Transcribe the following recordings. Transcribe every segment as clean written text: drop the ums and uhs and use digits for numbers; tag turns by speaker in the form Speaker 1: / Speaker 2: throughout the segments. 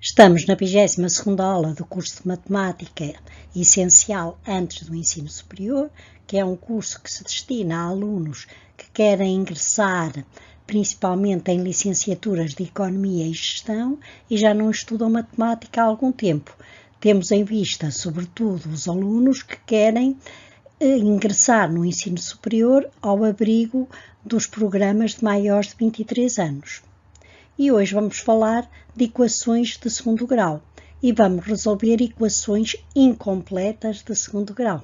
Speaker 1: Estamos na 22ª aula do curso de Matemática Essencial antes do ensino superior, que é um curso que se destina a alunos que querem ingressar principalmente em licenciaturas de Economia e Gestão e já não estudam Matemática há algum tempo. Temos em vista, sobretudo, os alunos que querem ingressar no ensino superior ao abrigo dos programas de maiores de 23 anos. E hoje vamos falar de equações de segundo grau e vamos resolver equações incompletas de segundo grau.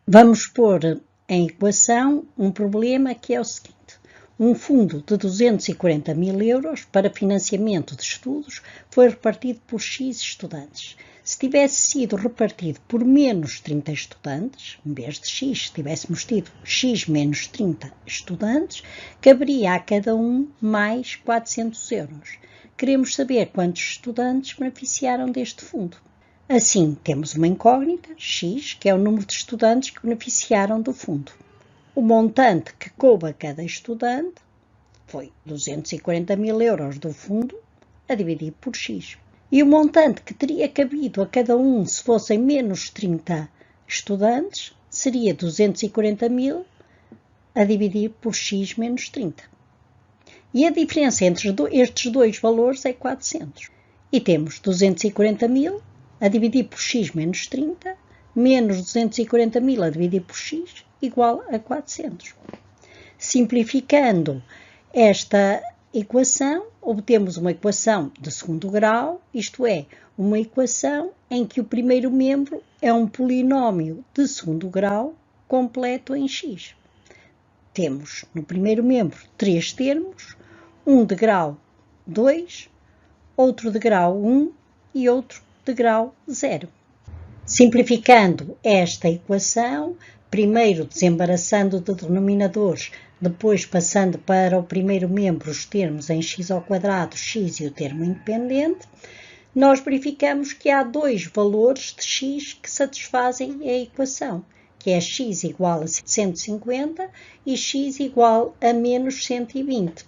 Speaker 1: Vamos pôr em equação um problema que é o seguinte: um fundo de 240 mil euros para financiamento de estudos foi repartido por X estudantes. Se tivesse sido repartido por menos 30 estudantes, em vez de X, se tivéssemos tido X menos 30 estudantes, caberia a cada um mais 400 euros. Queremos saber quantos estudantes beneficiaram deste fundo. Assim, temos uma incógnita, X, que é o número de estudantes que beneficiaram do fundo. O montante que coube a cada estudante foi 240 mil euros do fundo a dividir por X. E o montante que teria cabido a cada um se fossem menos 30 estudantes seria 240 mil a dividir por X menos 30. E a diferença entre estes dois valores é 400. E temos 240 mil a dividir por X menos 30, menos 240 mil a dividir por X, igual a 400. Simplificando esta equação, obtemos uma equação de segundo grau, isto é, uma equação em que o primeiro membro é um polinómio de segundo grau completo em x. Temos no primeiro membro três termos, um de grau 2, outro de grau 1 e outro de grau 0. Simplificando esta equação, primeiro desembaraçando de denominadores, depois passando para o primeiro membro os termos em x ao quadrado, x e o termo independente, nós verificamos que há dois valores de x que satisfazem a equação, que é x igual a 150 e x igual a menos 120.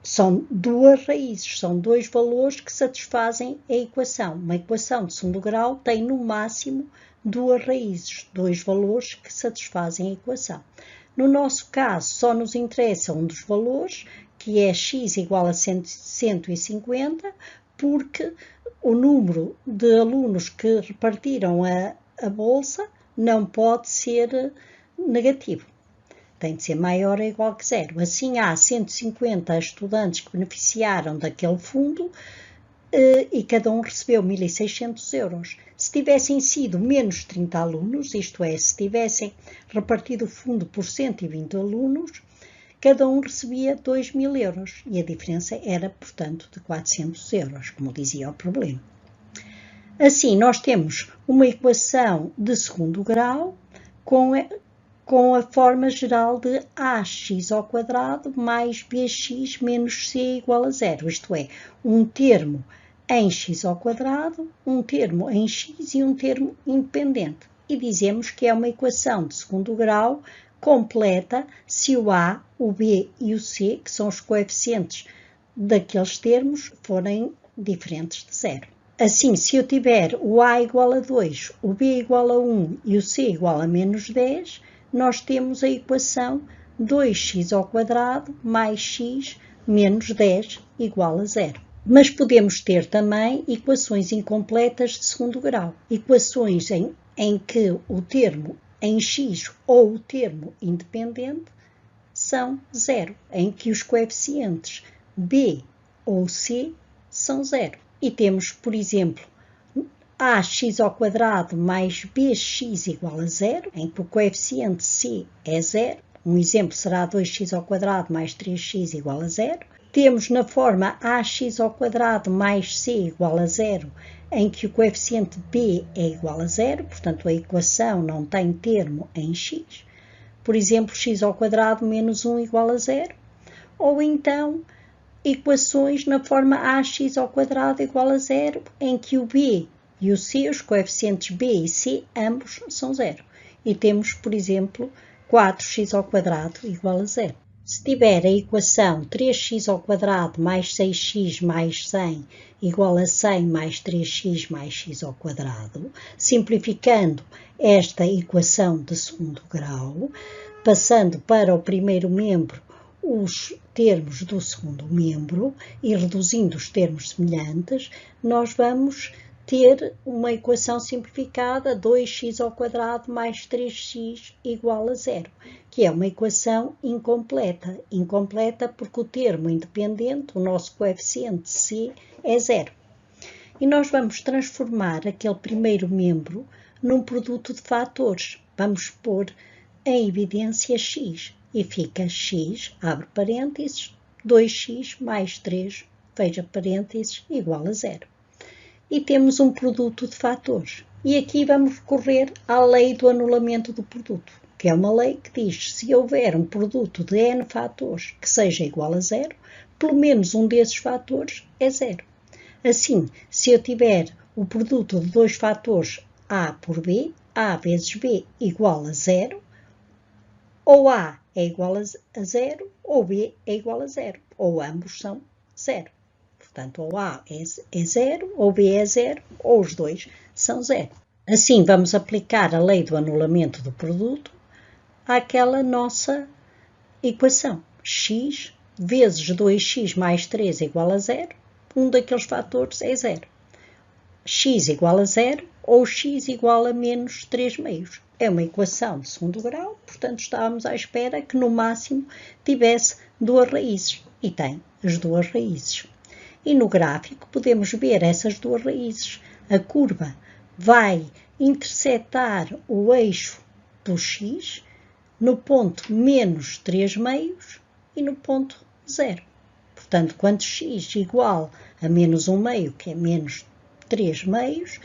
Speaker 1: São duas raízes, são dois valores que satisfazem a equação. Uma equação de segundo grau tem no máximo duas raízes, dois valores que satisfazem a equação. No nosso caso, só nos interessa um dos valores, que é x igual a 150, porque o número de alunos que repartiram a bolsa não pode ser negativo. Tem de ser maior ou igual que zero. Assim, há 150 estudantes que beneficiaram daquele fundo e cada um recebeu 1.600 euros. Se tivessem sido menos 30 alunos, isto é, se tivessem repartido o fundo por 120 alunos, cada um recebia 2.000 euros e a diferença era, portanto, de 400 euros, como dizia o problema. Assim, nós temos uma equação de segundo grau com a forma geral de ax ao quadrado mais bx menos c igual a zero, isto é, um termo em x ao quadrado, um termo em x e um termo independente. E dizemos que é uma equação de segundo grau completa se o a, o b e o c, que são os coeficientes daqueles termos, forem diferentes de zero. Assim, se eu tiver o a igual a 2, o b igual a 1 e o c igual a menos 10, nós temos a equação 2x ao quadrado mais x menos 10 igual a zero. Mas podemos ter também equações incompletas de segundo grau. Equações em que o termo em x ou o termo independente são zero, em que os coeficientes b ou c são zero. E temos, por exemplo, ax ao quadrado mais bx igual a zero, em que o coeficiente c é zero. Um exemplo será 2x ao quadrado mais 3x igual a zero. Temos na forma ax ao quadrado mais c igual a zero, em que o coeficiente b é igual a zero, portanto a equação não tem termo em x. Por exemplo, x ao quadrado menos 1 igual a zero. Ou então, equações na forma ax ao quadrado igual a zero, em que o b e o c, os coeficientes b e c, ambos são zero. E temos, por exemplo, 4x ao quadrado igual a zero. Se tiver a equação 3x² mais 6x mais 100 igual a 100 mais 3x mais x², simplificando esta equação de segundo grau, passando para o primeiro membro os termos do segundo membro e reduzindo os termos semelhantes, nós vamos ter uma equação simplificada 2x² mais 3x igual a 0, que é uma equação incompleta. Incompleta porque o termo independente, o nosso coeficiente c, é 0. E nós vamos transformar aquele primeiro membro num produto de fatores. Vamos pôr em evidência x e fica x, abre parênteses, 2x mais 3, fecha parênteses, igual a 0. E temos um produto de fatores. E aqui vamos recorrer à lei do anulamento do produto, que é uma lei que diz se houver um produto de n fatores que seja igual a 0, pelo menos um desses fatores é 0. Assim, se eu tiver o produto de dois fatores a por b, a vezes b igual a 0, ou a é igual a 0, ou b é igual a 0, ou ambos são 0. Portanto, ou A é 0, ou B é 0, ou os dois são 0. Assim, vamos aplicar a lei do anulamento do produto àquela nossa equação. X vezes 2x mais 3 igual a 0, um daqueles fatores é 0. X igual a 0 ou x igual a menos 3 meios. É uma equação de segundo grau, portanto, estávamos à espera que no máximo tivesse duas raízes. E tem as duas raízes. E no gráfico podemos ver essas duas raízes. A curva vai intersetar o eixo do x no ponto menos 3 meios e no ponto 0. Portanto, quando x igual a menos 1 meio, que é menos 3 meios,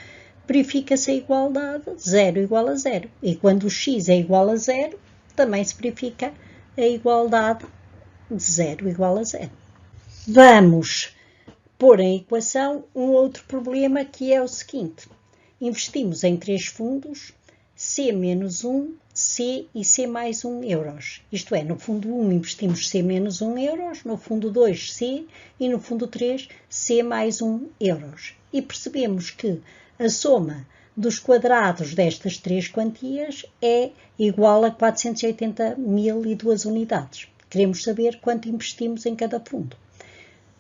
Speaker 1: verifica-se a igualdade 0 igual a 0. E quando o x é igual a 0, também se verifica a igualdade de 0 igual a 0. Vamos pôr em equação um outro problema que é o seguinte. Investimos em 3 fundos, C menos 1, C e C mais 1 euros. Isto é, no fundo 1 investimos C menos 1 euros, no fundo 2 C e no fundo 3 C mais 1 euros. E percebemos que a soma dos quadrados destas três quantias é igual a 480.002 unidades. Queremos saber quanto investimos em cada fundo.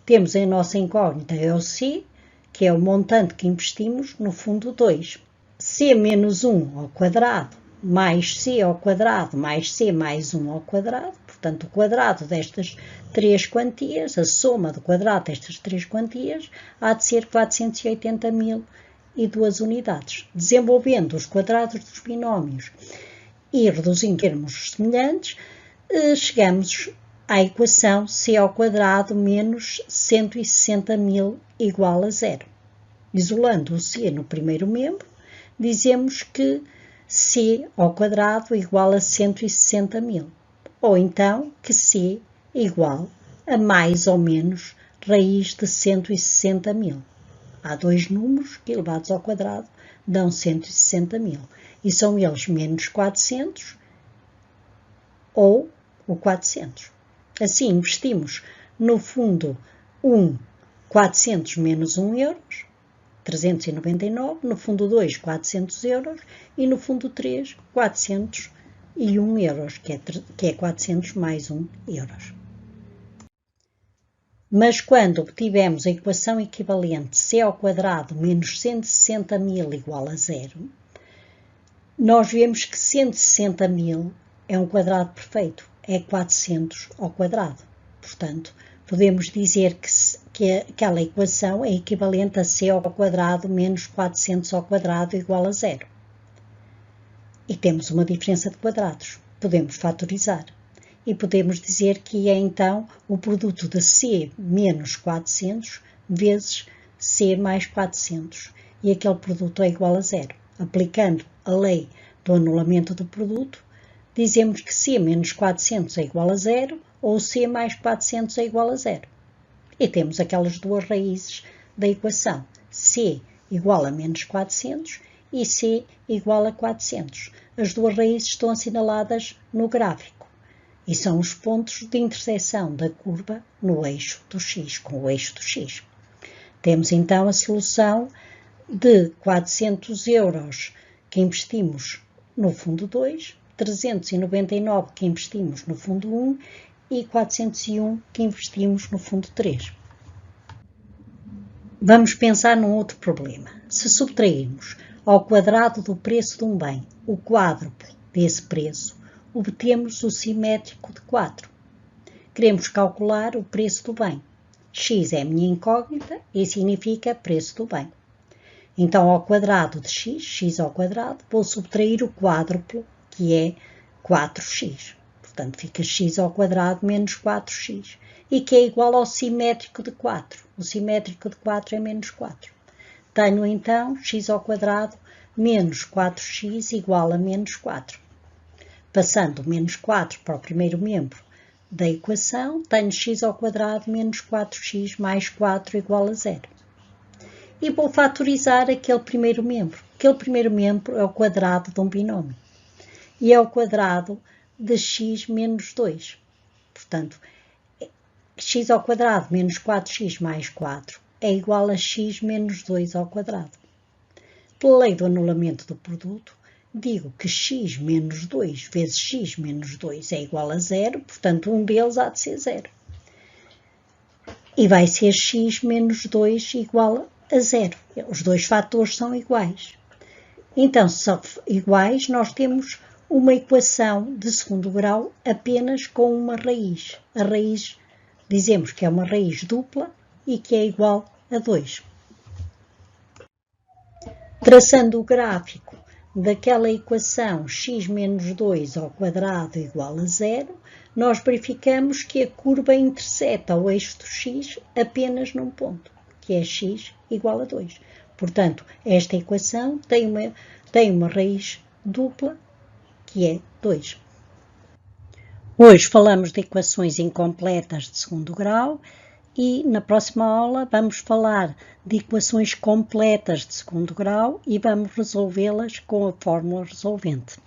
Speaker 1: Temos a nossa incógnita, é o C, que é o montante que investimos no fundo 2. C menos 1 ao quadrado mais C ao quadrado mais C mais 1 ao quadrado. Portanto, o quadrado destas três quantias, a soma do quadrado destas três quantias, há de ser 480.002 unidades. Desenvolvendo os quadrados dos binómios e reduzindo termos semelhantes, chegamos à equação c ao quadrado menos 160.000 igual a 0. Isolando o c no primeiro membro, dizemos que c ao quadrado igual a 160.000. Ou então que c igual a mais ou menos raiz de 160.000. Há dois números que elevados ao quadrado dão 160.000. E são eles menos 400 ou o 400. Assim, investimos no fundo 1, 400 menos 1 euros, 399, no fundo 2, 400 euros e no fundo 3, 401 euros, que é 400 mais 1 euros. Mas quando obtivemos a equação equivalente c ao quadrado menos 160.000 igual a 0, nós vemos que 160.000 é um quadrado perfeito, é 400 ao quadrado. Portanto, podemos dizer que aquela equação é equivalente a c ao quadrado menos 400 ao quadrado igual a 0. E temos uma diferença de quadrados. Podemos fatorizar. E podemos dizer que é então o produto de c menos 400 vezes c mais 400. E aquele produto é igual a 0. Aplicando a lei do anulamento do produto, dizemos que c menos 400 é igual a 0 ou c mais 400 é igual a 0. E temos aquelas duas raízes da equação, c igual a menos 400 e c igual a 400. As duas raízes estão assinaladas no gráfico. e são os pontos de interseção da curva no eixo do x, com o eixo do x. Temos então a solução de 400 euros que investimos no fundo 2, 399 que investimos no fundo 1 e 401 que investimos no fundo 3. Vamos pensar num outro problema. Se subtrairmos ao quadrado do preço de um bem o quádruplo desse preço, obtemos o simétrico de 4. Queremos calcular o preço do bem. X é a minha incógnita e significa preço do bem. Então, ao quadrado de x, x ao quadrado, vou subtrair o quádruplo, que é 4x. Portanto, fica x ao quadrado menos 4x, e que é igual ao simétrico de 4. O simétrico de 4 é menos 4. Tenho, então, x ao quadrado menos 4x igual a menos 4. Passando o menos 4 para o primeiro membro da equação, tenho x ao quadrado menos 4x mais 4 igual a 0. E vou fatorizar aquele primeiro membro. Aquele primeiro membro é o quadrado de um binómio. E é o quadrado de x menos 2. Portanto, x ao quadrado menos 4x mais 4 é igual a x menos 2 ao quadrado. Pela lei do anulamento do produto, digo que x menos 2 vezes x menos 2 é igual a 0, portanto, um deles há de ser 0. E vai ser x menos 2 igual a 0. Os dois fatores são iguais. Então, se são iguais, nós temos uma equação de segundo grau apenas com uma raiz. A raiz, dizemos que é uma raiz dupla e que é igual a 2. Traçando o gráfico daquela equação x menos 2 ao quadrado igual a 0, nós verificamos que a curva interseta o eixo do x apenas num ponto, que é x igual a 2. Portanto, esta equação tem uma raiz dupla, que é 2. Hoje falamos de equações incompletas de segundo grau e na próxima aula vamos falar de equações completas de segundo grau e vamos resolvê-las com a fórmula resolvente.